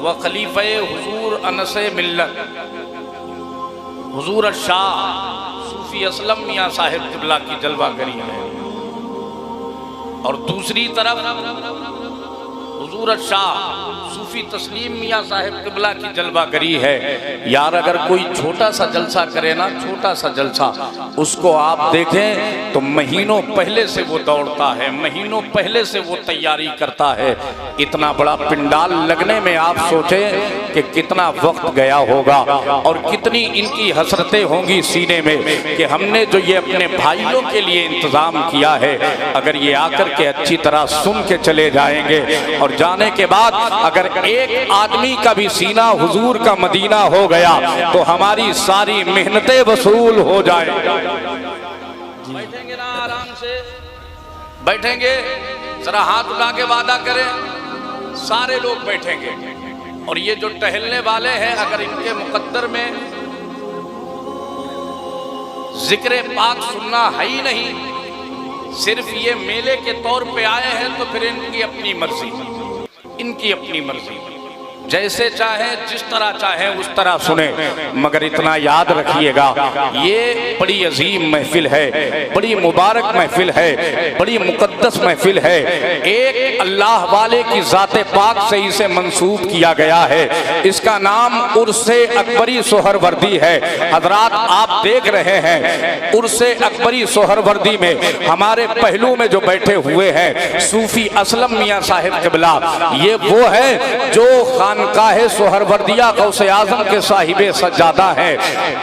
व खलीफे हुजूर अनस मिल्लत हुजूर शाह सूफी असलम मियाँ साहिब क़िबला की जलवागरी है। और दूसरी तरफ हुजूर शाह सूफी तस्लीम मियाँ साहिब क़िबला की जलवागरी है। यार अगर कोई छोटा सा जलसा करे ना, छोटा सा जलसा, उसको आप देखें तो महीनों पहले से वो दौड़ता है, महीनों पहले से वो तैयारी करता है। इतना बड़ा पिंडाल लगने में आप सोचें कि कितना वक्त गया होगा और कितनी इनकी हसरतें होंगी सीने में कि हमने जो ये अपने भाइयों के लिए इंतजाम किया है, अगर ये आकर के अच्छी तरह सुन के चले जाएंगे और जाने के बाद अगर एक आदमी का भी सीना हुजूर का मदीना हो गया तो हमारी सारी मेहनतें वसूल हो जाए। बैठेंगे ना आराम से, बैठेंगे, जरा हाथ उठा के वादा करें, सारे लोग बैठेंगे। और ये जो टहलने वाले हैं, अगर इनके मुकद्दर में जिक्र पाक सुनना है ही नहीं, सिर्फ ये मेले के तौर पे आए हैं, तो फिर इनकी अपनी मर्जी, इनकी अपनी मर्जी, जैसे चाहे जिस तरह चाहे उस तरह सुने। मगर इतना याद रखिएगा, ये बड़ी अजीम महफिल है, बड़ी मुबारक महफिल है, बड़ी मुकद्दस महफिल है। एक अल्लाह वाले की ज़ाते पाक से इसे मंसूब किया गया है। इसका नाम उर्से अकबरी सोहरवर्दी है। हजरात आप देख रहे हैं, उर्से अकबरी सोहरवर्दी में हमारे पहलू में जो बैठे हुए हैं सूफी असलम मियाँ साहिब क़िबला, ये वो है जो खानकाहे सोहरवर्दिया गौसे आजम के साहिबे सज्जादा है।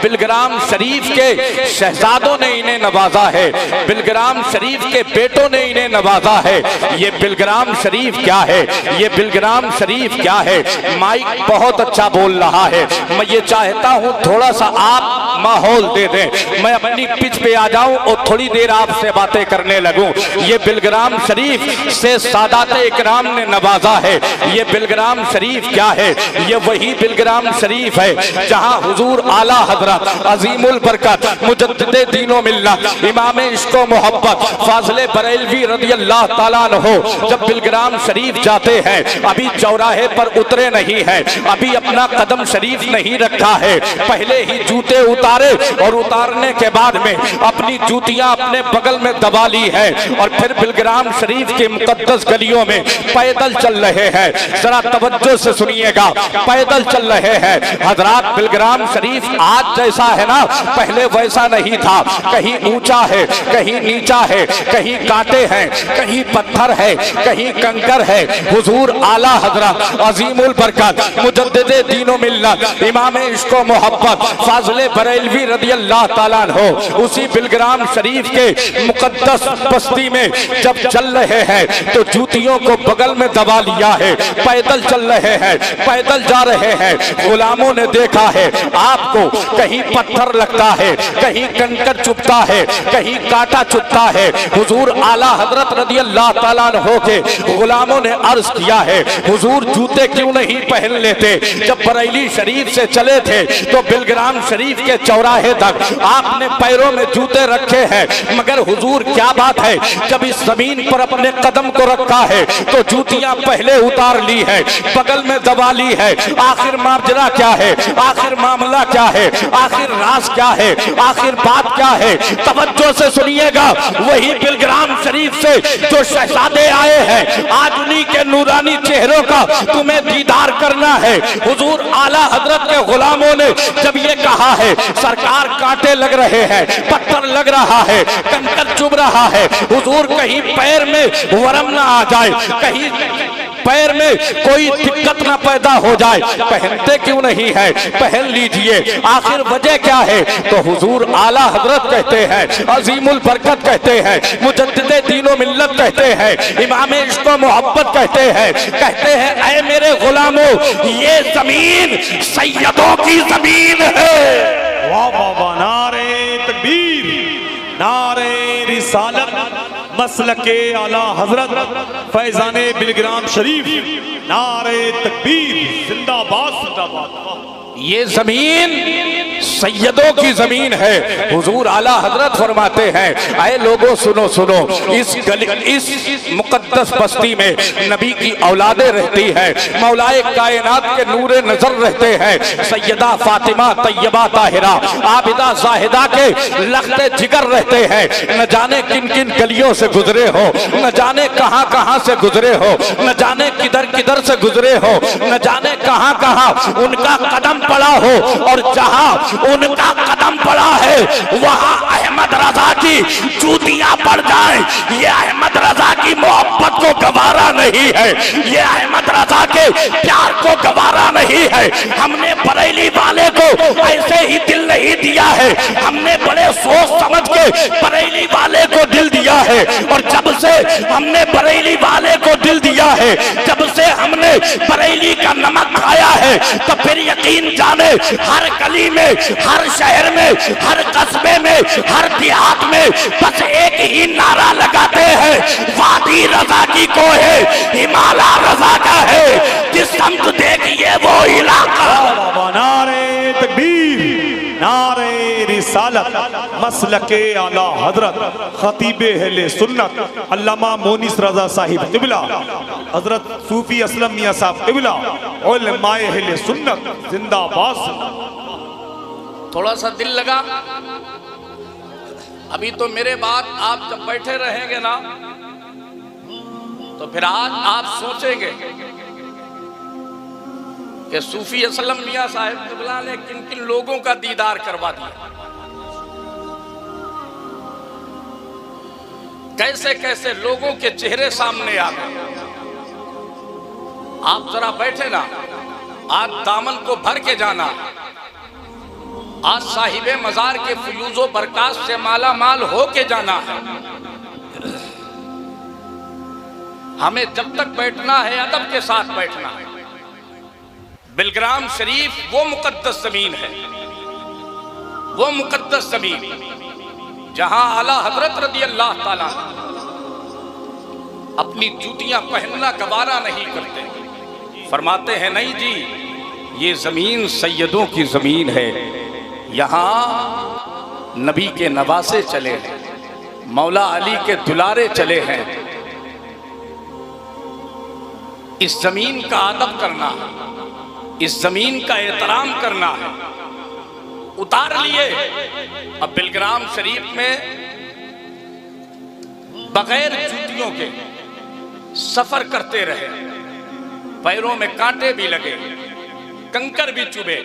बिलग्राम शरीफ के शहजादों ने इन्हें नवाजा है, बिलग्राम शरीफ के बेटों ने इन्हें नवाजा है। ये बिलग्राम शरीफ क्या है, ये बिलग्राम शरीफ क्या है। माइक बहुत अच्छा बोल रहा है, मैं ये चाहता हूँ थोड़ा सा आप माहौल दे दें, मैं अपनी पिच पे आ जाऊं और थोड़ी देर आपसे बातें करने लगूं। ये बिलग्राम शरीफ से सादाते इकराम ने नवाजा है। ये बिलग्राम शरीफ क्या है, ये वही बिलग्राम शरीफ है जहां हुजूर आला हजरत अजीमुल बरकत मुजद्दिदे दीनो मिल्लत इमाम इश्क व मोहब्बत फाज़िले बरेलवी रज़ियल्लाहु ताला अन्हु जब बिलग्राम शरीफ जाते हैं, अभी चौराहे पर उतरे नहीं है, अभी अपना कदम शरीफ नहीं रखा है, पहले ही जूते उतारे और उतारने के बाद में अपनी जूतियां अपने बगल में दबा ली है और फिर बिलग्राम शरीफ के मुकद्दस गलियों में पैदल चल रहे हैं। जरा तवज्जो से सुनिएगा, पैदल चल रहे हैं हजरात। बिलग्राम शरीफ आज जैसा है ना, पहले वैसा नहीं था। कहीं ऊंचा है, कहीं नीचा है, कहीं कांटे हैं, कहीं पत्थर है, कहीं कंकर है। हुजूर आला हजरत अजीमुल बरकत मुजद्दिदे दीनो मिल्लत इमाम इश्क व मोहब्बत फाज़िले बरेलवी रज़ियल्लाहु ताला अन्हु उसी बिलग्राम शरीफ के मुकद्दस बस्ती में जब चल रहे हैं तो जूतियों को बगल में दबा लिया है, पैदल चल रहे हैं, पैदल जा रहे हैं। गुलामों ने देखा है आपको, कहीं पत्थर लगता है, कहीं कंकर चुभता है, कहीं कांटा चुभता है। हुजूर आला हजरत रज़ियल्लाहु ताला अन्हु के गुलामों ने अर्ज किया है, हुजूर जूते क्यों नहीं पहन लेते। जब बरेली शरीफ से चले थे तो बिलग्राम शरीफ के चौराहे तक आपने पैरों में जूते रखे हैं, मगर हुजूर क्या बात है, जब इस जमीन पर अपने कदम को रखा है तो जूतियां पहले उतार ली है, बगल में दबा ली है। आखिर मामला क्या है, आखिर मामला क्या है, आखिर राज क्या है, आखिर बात क्या है। तवज्जो से सुनिएगा, वही बिलग्राम शरीफ से जो शहजादे आए हैं, आज उन्हीं के नूरानी चेहरों का तुम्हें दीदार करना है। हुजूर आला हजरत के गुलामों ने जब ये कहा है, सरकार कांटे लग रहे हैं, पत्थर लग रहा है, कंकर चुभ रहा है, हुजूर कहीं पैर में वरम ना आ जाए, कहीं पैर में कोई दिक्कत ना पैदा हो जाए, पहनते क्यों नहीं है, पहन लीजिए। आखिर वजह क्या है, तो हुजूर आला हजरत कहते हैं, अजीमुल बरकत कहते हैं, मुजद्दिदे दीनो मिल्लत कहते हैं, इमाम इश्क व मोहब्बत कहते हैं ऐ मेरे गुलामों, ये जमीन सैयदों की जमीन है। वाह वाह वाह, नारे तकबीर, नारे रिसालत, मसलके आला हजरत फैजाने बिलग्राम शरीफ, नारे तकबीर, जिंदाबाद जिंदाबाद। ये जमीन सैयदों की जमीन है। हुजूर आला हजरत फरमाते हैं, ऐ लोगों सुनो सुनो, इस मुकद्दस बस्ती में नबी की औलादे रहती है, मौलाए कायनात के नूरे नजर रहते हैं, सैयदा फातिमा तैयबा ताहिरा आबिदा जाहिदा के लख्ते जिगर रहते हैं। न जाने किन किन गलियों से गुजरे हो, न जाने कहां कहां से गुजरे हो, न जाने किधर किधर से गुजरे हो, न जाने कहां कहां उनका कदम पड़ा हो, और जहां उनका कदम पड़ा है वहां अहमद रजा की जूतियां पड़ जाए, ये अहमद रजा की मोहब्बत को गवारा नहीं है, ये अहमद रजा के प्यार को गवारा नहीं है। हमने बरेली वाले को ऐसे ही दिल नहीं दिया है, हमने बड़े सोच समझ के बरेली वाले को दिल दिया है, और जब से हमने बरेली वाले को दिल दिया है, जब से हमने बरेली का नमक खाया है, तो फिर यकीन जाने हर गली में, हर शहर में, हर कस्बे में, हर देहात में बस एक ही नारा लगाते हैं, वादी रजा की को है, हिमालय रजा का है, जिस समत देखिए वो इलाका। नारे तकबीर, नारे रिसालत, मसलके आला हजरत, खतीबे अहले सुन्नत अल्लामा मोनिस रजा साहिब क़िबला, हजरत सूफी असलम मियां साहब क़िबला, उलमाए अहले सुन्नत जिंदाबाद। थोड़ा सा दिल लगा। अभी तो मेरे बाद आप जब बैठे रहेंगे ना, तो फिर आज आप सोचेंगे कि सूफी असलम मियां साहिब क़िबला ने किन किन लोगों का दीदार करवा दिया, कैसे कैसे लोगों के चेहरे सामने आ गए। आप जरा बैठे ना, आज दामन को भर के जाना, आज साहिबे मजार के फयूजो बरकात से माला माल हो के जाना है। हमें जब तक बैठना है अदब के साथ बैठना है। बिलग्राम शरीफ वो मुकद्दस जमीन है, वो मुकद्दस जमीन जहां आला हजरत रदी अल्लाह ताला अपनी जूतियां पहनना गवारा नहीं करते। फरमाते हैं नहीं जी, ये जमीन सैयदों की जमीन है, यहाँ नबी के नवासे चले हैं, मौला अली के दुलारे चले हैं। इस जमीन का अदब करना है, इस जमीन का एहतराम करना है। उतार लिए। अब बिलग्राम शरीफ में बगैर जूतियों के सफर करते रहे, पैरों में कांटे भी लगे, कंकर भी चुभे,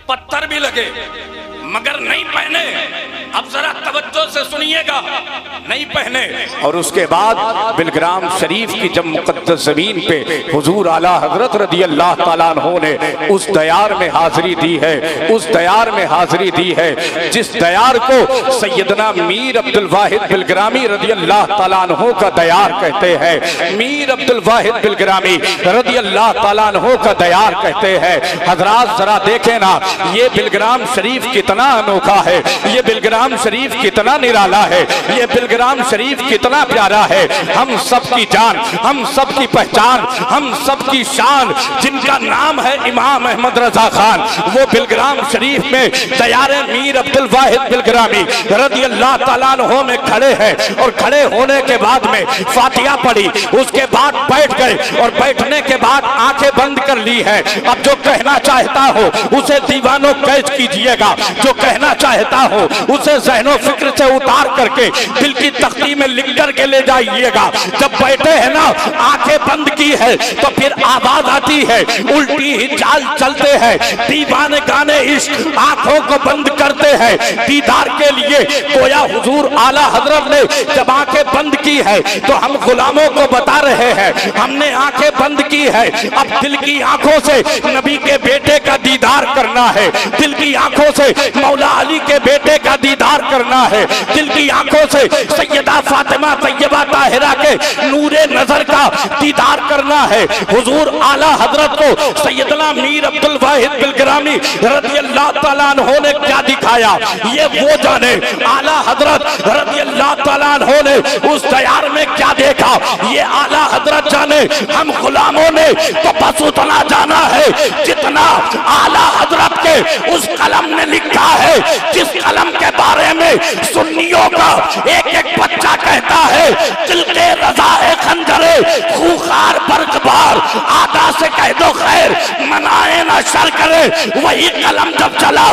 पत्थर भी लगे, मगर नहीं पहने। अब जरा तवज्जो से सुनिएगा, नहीं पहने। और उसके बाद बिलग्राम शरीफ की जब मुकद्दस जमीन पे हुजूर आला हजरत रदी अल्लाह ताला अन्हु ने उस दयार में हाजिरी दी है, उस दयार में हाजिरी दी है जिस दयार को सैयदना मीर अब्दुल वाहिद बिलग्रामी रदी अल्लाह ताला अन्हु का दयार कहते हैं। मीर अब्दुल वाहिद बिलग्रामी रदी अल्लाह ताला अन्हु का दयार कहते हैं। हजरात जरा देखें ना, ये बिलग्राम शरीफ कितना अनोखा है, ये बिलग्राम शरीफ कितना निराला है, ये बिलग्राम शरीफ कितना प्यारा है। हम सब की जान, हम सब की पहचान, हम सब की शान, जिनका नाम है इमाम अहमद रजा खान, वो बिलग्राम शरीफ में दयारे मीर अब्दुल वाहिद बिलग्रामी रज़ी अल्लाह ताला अन्हु में खड़े हैं। और खड़े होने के बाद में फातिहा पढ़ी, उसके बाद बैठ गए और बैठने के बाद आंखें बंद कर ली है। अब जो कहना चाहता हो उसे दीवानों कैच कीजिएगा, जो कहना चाहता हो उसे ज़हनो फिक्र से उतार करके दिल की तख्ती में लिख करके ले जाइएगा। जब बैठे हैं ना, आंखें बंद की है तो फिर आवाज आती है, उल्टी ही चाल चलते हैं, दीवाने गाने इश्क आंखों को बंद करते हैं दीदार के लिए। गोया हुजूर आला हजरत ने जब आंखें बंद की है तो हम गुलामों को बता रहे हैं, हमने आंखें बंद की है, अब दिल की आंखों से नबी के बेटे का दीदार करना है, दिल की आंखों से मौला अली के बेटे का दीदार करना है, दिल की आंखों से सैयदा फातिमा तैयबा ताहिरा के नूरे नजर का दीदार करना है। हुजूर आला हजरत को सैयदना मीर अब्दुल वाहिद बिलग्रामी रज़ी अल्लाह ताला अन्हु ने क्या दिखाया, ये वो जाने। आला हजरत रज़ी अल्लाह ताला अन्हु ने उस दयार में क्या देखा, ये आला हजरत जाने, हम गुलामों ने तो बस उतना जाना है जितना आला हजरत के उस कलम ने लिखा है, जिस कलम के बारे में सुन्नियों का एक एक बच्चा कहता है दिल के रजा है खंजरे खूखार बरकबार, आदा से कह दो खैर मनाए ना शर करे, वही कलम जब चला